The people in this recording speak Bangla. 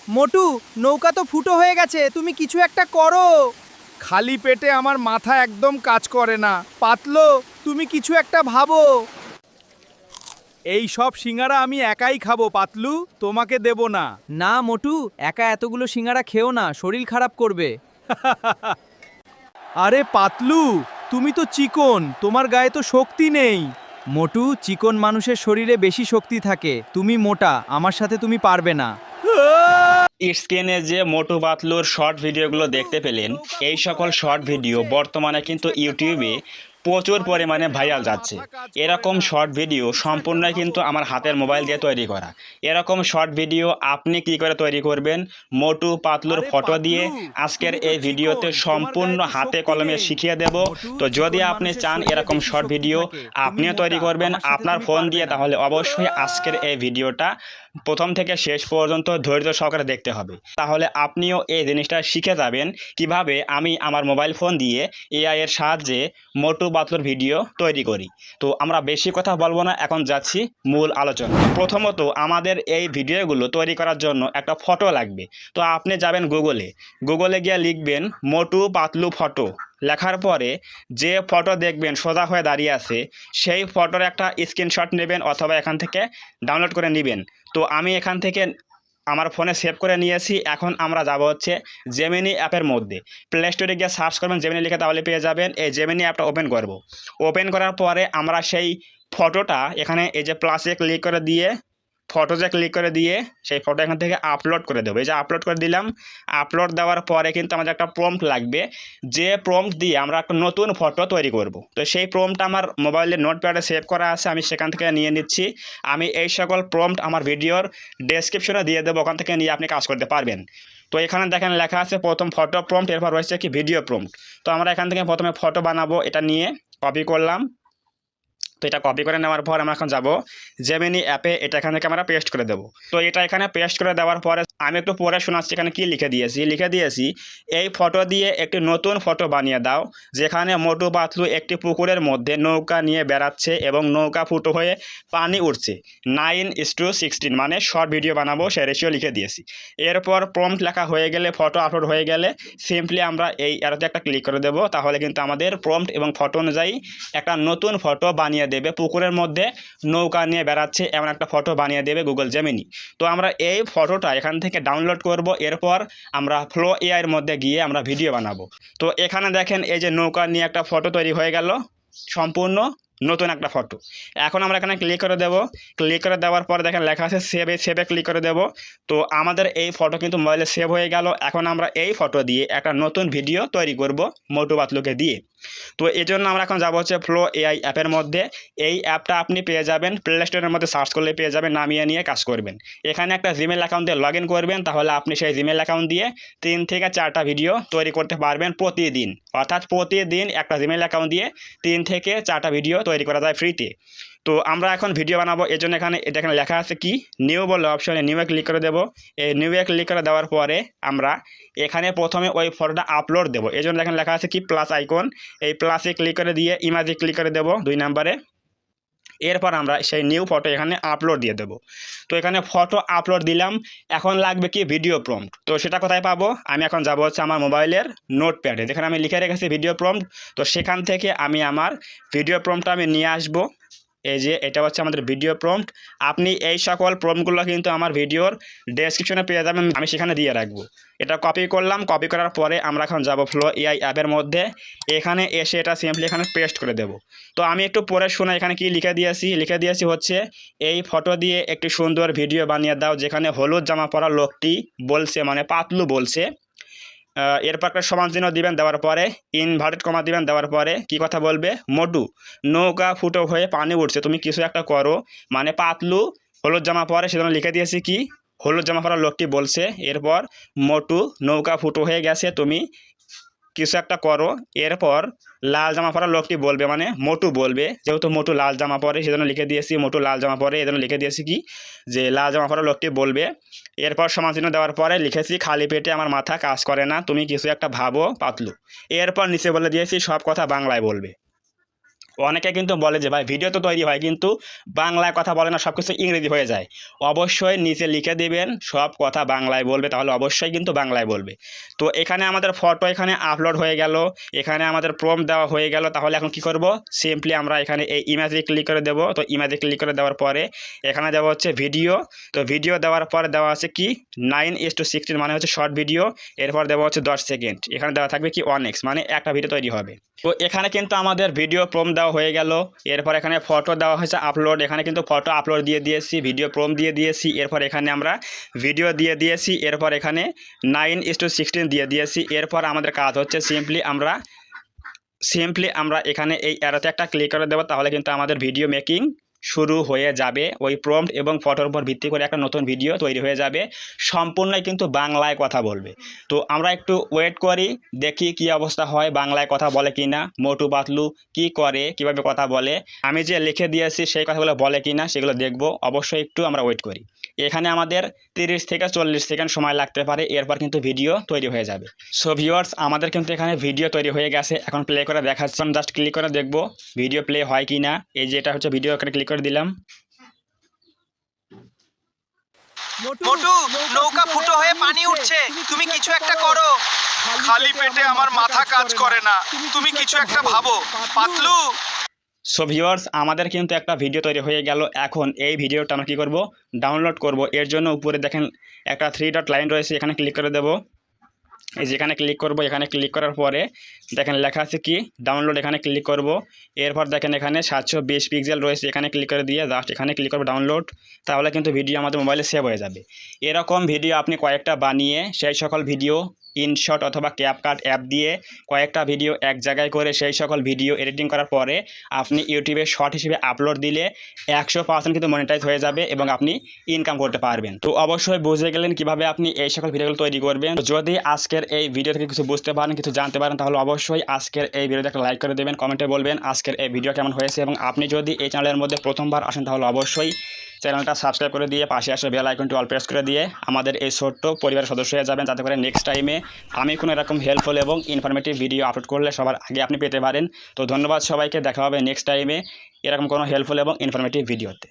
মোটু, নৌকা তো ফুটো হয়ে গেছে, তুমি কিছু একটা করো। খালি পেটে আমার মাথা একদম কাজ করে না। পাতলো, তুমি কিছু একটা ভাবো। এই সব সিঙ্গারা আমি একাই খাবো পাতলু, তোমাকে দেব না। না মোটু, একা এতগুলো সিঙ্গারা খেও না, শরীর খারাপ করবে। আরে পাতলু, তুমি তো চিকন, তোমার গায়ে তো শক্তি নেই। মোটু, চিকন মানুষের শরীরে বেশি শক্তি থাকে, তুমি মোটা, আমার সাথে তুমি পারবে না। স্ক্রিনে যে মোটু পাতলুর শর্ট ভিডিওগুলো দেখতে পেলেন, এই সকল শর্ট ভিডিও বর্তমানে কিন্তু ইউটিউবে প্রচুর পরিমাণে ভাইরাল যাচ্ছে। এরকম শর্ট ভিডিও সম্পূর্ণ কিন্তু আমার হাতের মোবাইল দিয়ে তৈরি করা। এরকম শর্ট ভিডিও আপনি কি করে তৈরি করবেন মোটু পাতলুর ফটো দিয়ে আজকের এই ভিডিওতে সম্পূর্ণ হাতে কলমে শিখিয়ে দেব। তো যদি আপনি চান এরকম শর্ট ভিডিও আপনিও তৈরি করবেন আপনার ফোন দিয়ে, তাহলে অবশ্যই আজকের এই ভিডিওটা প্রথম থেকে শেষ পর্যন্ত ধৈর্য সহকারে দেখতে হবে। তাহলে আপনিও এই জিনিসটা শিখে যাবেন কিভাবে আমি আমার মোবাইল ফোন দিয়ে এআই এর সাহায্যে মোটু পাতলুর ভিডিও তৈরি করি। তো আমরা বেশি কথা বলবো না, এখন যাচ্ছি মূল আলোচনা। প্রথমত আমাদের এই ভিডিওগুলো তৈরি করার জন্য একটা ফটো লাগবে। তো আপনি যাবেন গুগলে গিয়ে লিখবেন মোটু পাতলু ফটো। লেখার পরে যে ফটো দেখবেন সোজা হয়ে দাঁড়িয়ে আছে, সেই ফটোর একটা স্ক্রিনশট নেবেন অথবা এখান থেকে ডাউনলোড করে নেবেন। তো আমি এখান থেকে আমার ফোনে সেভ করে নিয়েছি। এখন আমরা যাব হচ্ছে জেমিনি অ্যাপের মধ্যে। প্লে স্টোরে গিয়ে সার্চ করবেন জেমিনি লিখে, তাহলে পেয়ে যাবেন। এই জেমিনি অ্যাপটা ওপেন করব। ওপেন করার পরে আমরা সেই ফটোটা এখানে এই যে প্লাসে ক্লিক করে দিয়ে ফটোতে ক্লিক করে দিয়ে সেই ফটো এখান থেকে আপলোড করে দেবো। এই যে আপলোড করে দিলাম। আপলোড দেওয়ার পরে কিন্তু আমাদের একটা প্রম্পট লাগবে, যে প্রম্পট দিয়ে আমরা একটা নতুন ফটো তৈরি করব। তো সেই প্রম্পটটা আমার মোবাইলের নোটপ্যাডে সেভ করা আছে, আমি সেখান থেকে নিয়ে নিচ্ছি। আমি এই সকল প্রম্পট আমার ভিডিওর ডেসক্রিপশনে দিয়ে দেবো, ওখান থেকে নিয়ে আপনি কাজ করতে পারবেন। তো এখানে দেখেন লেখা আছে প্রথম ফটো প্রম্পট, এরপর রয়েছে কি ভিডিও প্রম্পট। তো আমরা এখান থেকে প্রথমে ফটো বানাবো, এটা নিয়ে কপি করলাম। তো এটা কপি করে নেওয়ার পর আমরা এখন যাব জেমিনি অ্যাপে, এটা এখান থেকে আমরা পেস্ট করে দেবো। তো এটা এখানে পেস্ট করে দেওয়ার পরে আমি একটু পরে শোনাচ্ছি এখানে কি লিখে দিয়েছি এই ফটো দিয়ে একটি নতুন ফটো বানিয়ে দাও, যেখানে মোটু পাতলু একটি পুকুরের মধ্যে নৌকা নিয়ে বেড়াচ্ছে এবং নৌকা ফুটো হয়ে পানি উঠছে। 9:16 মানে শর্ট ভিডিও বানাবো, সে রেশিও লিখে দিয়েছি। এরপর প্রম্পট লেখা হয়ে গেলে, ফটো আপলোড হয়ে গেলে সিম্পলি আমরা এই অ্যারোতে একটা ক্লিক করে দেবো। তাহলে কিন্তু আমাদের প্রম্পট এবং ফটো অনুযায়ী একটা নতুন ফটো বানিয়ে দেবে। পুকুরের মধ্যে নৌকা নিয়ে বেড়াচ্ছে এমন একটা ফটো বানিয়ে দেবে গুগল জেমিনি। তো আমরা এই ফটোটা এখান থেকে ডাউনলোড করব। এরপর আমরা ফ্লো এআই এর মধ্যে গিয়ে আমরা ভিডিও বানাবো। তো এখানে দেখেন এই যে নৌকা নিয়ে একটা ফটো তৈরি হয়ে গেল, সম্পূর্ণ নতুন একটা ফটো। এখন আমরা এখানে ক্লিক করে দেব। ক্লিক করে দেওয়ার পরে দেখেন লেখা আছে সেভে ক্লিক করে দেব। তো আমাদের এই ফটো কিন্তু মোবাইলে সেভ হয়ে গেল। এখন আমরা এই ফটো দিয়ে একটা নতুন ভিডিও তৈরি করব মোটু পাতলুকে দিয়ে। তো এই জন্য আমরা এখন যাবো হচ্ছে ফ্লো এআই অ্যাপের মধ্যে। এই অ্যাপটা আপনি পেয়ে যাবেন প্লে স্টোরের মধ্যে, সার্চ করলে পেয়ে যাবেন, নামিয়ে নিয়ে কাজ করবেন। এখানে একটা জিমেল অ্যাকাউন্ট দিয়ে লগ ইন করবেন, তাহলে আপনি সেই জিমেল অ্যাকাউন্ট দিয়ে 3 থেকে 4টা ভিডিও তৈরি করতে পারবেন প্রতিদিন। অর্থাৎ প্রতিদিন একটা জিমেল অ্যাকাউন্ট দিয়ে 3 থেকে 4টা ভিডিও তৈরি করা যায় ফ্রিতে। তো আমরা এখন ভিডিও বানাবো, এর জন্য এখানে লেখা আছে কি নিউ বলে অপশনে নিউয়ে ক্লিক করে দেবো। এই নিউয়ে ক্লিক করে দেওয়ার পরে আমরা এখানে প্রথমে ওই ফটোটা আপলোড দেবো। এই জন্য এখানে লেখা আছে কি প্লাস আইকন, এই প্লাসে ক্লিক করে দিয়ে ইমেজে ক্লিক করে দেবো 2 নম্বরে। এরপর আমরা সেই নিউ ফটো এখানে আপলোড দিয়ে দেবো। তো এখানে ফটো আপলোড দিলাম। এখন লাগবে কি ভিডিও প্রম্পট। তো সেটা কোথায় পাবো? আমি এখন যাব হচ্ছে আমার মোবাইলের নোটপ্যাডে, যেখানে আমি লিখে রেখেছি ভিডিও প্রম্পট। তো সেখান থেকে আমি আমার ভিডিও প্রম্পটটা আমি নিয়ে আসবো। এই যে এটা হচ্ছে আমাদের ভিডিও প্রম্পট। আপনি এই সকল প্রম্পটগুলো কিন্তু আমার ভিডিওর ডেসক্রিপশনে পেয়ে যাবেন, আমি সেখানে দিয়ে রাখবো। এটা কপি করলাম। কপি করার পরে আমরা এখন যাব ফ্লো এআই অ্যাপের মধ্যে। এখানে এসে এটা সিম্পলি এখানে পেস্ট করে দেব। তো আমি একটু পরে শোনা এখানে কি লিখে দিয়েছি হচ্ছে এই ফটো দিয়ে একটি সুন্দর ভিডিও বানিয়ে দাও, যেখানে হলুদ জামা পরা লোকটি বলছে, মানে পাতলু বলছে। এরপর একটা সমান চিহ্ন দিবেন, দেওয়ার পরে ইনভার্টেড কমা দিবেন, দেওয়ার পরে কি কথা বলবে, মোটু নৌকা ফুটো হয়ে পানি উঠছে, তুমি কিছু একটা করো। মানে পাতলু হলুদ জামা পরে, সেজন্য লিখে দিয়েছি কি হলুদ জামা পরা লোকটি বলছে। এরপর মোটু নৌকা ফুটো হয়ে গেছে, তুমি কিছু একটা করো। এরপর লাল জামা পরা লোকটি বলবে, মানে মোটু বলবে, যেহেতু মোটু লাল জামা পরে সেজন্য লিখে দিয়েছি মোটু লাল জামা পরে, এজন্য লিখে দিয়েছি কি যে লাল জামা পরা লোকটি বলবে। এরপর সমান চিহ্ন দেওয়ার পরে লিখেছি খালি পেটে আমার মাথা কাজ করে না, তুমি কিছু একটা ভাবো পাতলু। এরপর নিচে বলে দিয়েছি সব কথা বাংলায় বলবে। অনেকে কিন্তু বলে যে ভাই ভিডিও তো তৈরি হয় কিন্তু বাংলায় কথা বলে না, সব কিছু ইংরেজি হয়ে যায়। অবশ্যই নিচে লিখে দিবেন সব কথা বাংলায় বলবে, তাহলে অবশ্যই কিন্তু বাংলায় বলবে। তো এখানে আমাদের ফটো এখানে আপলোড হয়ে গেল, এখানে আমাদের প্রম্পট দেওয়া হয়ে গেল। তাহলে এখন কি করব, সিম্পলি আমরা এখানে এই ইমেজে ক্লিক করে দেব। তো ইমেজে ক্লিক করে দেওয়ার পরে এখানে দেওয়া হচ্ছে ভিডিও। তো ভিডিও দেওয়ার পরে দেওয়া আছে কি 9:16 মানে হচ্ছে শর্ট ভিডিও। এরপর দেওয়া হচ্ছে 10 সেকেন্ড। এখানে দেওয়া থাকবে কি 1x মানে একটা ভিডিও তৈরি হবে। তো এখানে কিন্তু আমাদের ভিডিও প্রম্পট দেওয়া হয়ে গেল। এরপর এখানে ফটো দেওয়া হয়েছে আপলোড, এখানে কিন্তু ফটো আপলোড দিয়ে দিয়েছি, ভিডিও প্রম্পট দিয়ে দিয়েছি। এরপর এখানে আমরা ভিডিও দিয়ে দিয়েছি। এরপর এখানে 9:16 দিয়ে দিয়েছি। এরপর আমাদের কাজ হচ্ছে সিম্পলি আমরা এখানে এই অ্যারোতে একটা ক্লিক করে দেবো। তাহলে কিন্তু আমাদের ভিডিও মেকিং শুরু হয়ে যাবে। ওই প্রম্পট এবং ফটোর উপর ভিত্তি করে একটা নতুন ভিডিও তৈরি হয়ে যাবে, সম্পূর্ণই কিন্তু বাংলায় কথা বলবে। তো আমরা একটু ওয়েট করি, দেখি কি অবস্থা হয়, বাংলায় কথা বলে কি না, মোটু পাতলু কি করে, কিভাবে কথা বলে, আমি যে লিখে দিয়েছি সেই কথাগুলো বলে কি না সেগুলো দেখব। অবশ্যই একটু আমরা ওয়েট করি। এখানে আমাদের 30 থেকে 40 সেকেন্ড সময় লাগতে পারে, এরপর কিন্তু ভিডিও তৈরি হয়ে যাবে। সো ভিউয়ার্স, আমাদের কিন্তু এখানে ভিডিও তৈরি হয়ে গেছে। এখন প্লে করে দেখাচ্ছি, জাস্ট ক্লিক করে দেখব ভিডিও প্লে হয় কি না। এই যে এটা হচ্ছে ভিডিও, এখানে ক্লিক করে দিলাম। মোটু, নৌকা ফুটো হয়ে পানি উঠছে, তুমি কিছু একটা করো। খালি পেটে আমার মাথা কাজ করে না, তুমি কিছু একটা ভাবো পাতলু। সো ভিউয়ার্স, আমাদের কিন্তু একটা ভিডিও তৈরি হয়ে গেল। এখন এই ভিডিওটা আমরা কী করব, ডাউনলোড করব। এর জন্য উপরে দেখেন একটা 3 ডট লাইন রয়েছে, এখানে ক্লিক করে দেব। এই যেখানে ক্লিক করব, এখানে ক্লিক করার পরে দেখেন লেখা আছে কি ডাউনলোড, এখানে ক্লিক করব। এরপর দেখেন এখানে 720 পিক্সেল রয়েছে, এখানে ক্লিক করে দিয়ে জাস্ট এখানে ক্লিক করব ডাউনলোড। তাহলে কিন্তু ভিডিও আমাদের মোবাইলে সেভ হয়ে যাবে। এরকম ভিডিও আপনি কয়েকটা বানিয়ে সেই সকল ভিডিও ইনশট অথবা ক্যাপকাট অ্যাপ দিয়ে কয়েকটা ভিডিও এক জায়গায় করে সেই সকল ভিডিও এডিটিং করার পরে আপনি ইউটিউবে শর্ট হিসেবে আপলোড দিলে 100% কিন্তু মনিটাইজ হয়ে যাবে এবং আপনি ইনকাম করতে পারবেন। তো অবশ্যই বুঝে গেলেন কিভাবে আপনি এই সকল ভিডিওগুলো তৈরি করবেন। তো যদি আজকের এই ভিডিও থেকে কিছু বুঝতে পারেন, কিছু জানতে পারেন, তাহলে অবশ্যই আজকের এই ভিডিওতে একটা লাইক করে দেবেন, কমেন্টে বলবেন আজকের এই ভিডিও কেমন হয়েছে। এবং আপনি যদি এই চ্যানেলের মধ্যে প্রথমবার আসেন তাহলে অবশ্যই চ্যানেলটা সাবস্ক্রাইব করে দিয়ে পাশে আসে বেল আইকনটি অল প্রেস করে দিয়ে আমাদের এই ছোট্ট পরিবারের সদস্য হয়ে যাবেন, যাতে করে নেক্সট টাইমে আমি কোনো এরকম হেল্পফুল এবং ইনফরমেটিভ ভিডিও আপলোড করলে সবার আগে আপনি পেতে পারেন। তো ধন্যবাদ সবাইকে, দেখা হবে নেক্সট টাইমে এরকম কোনো হেল্পফুল এবং ইনফরমেটিভ ভিডিওতে।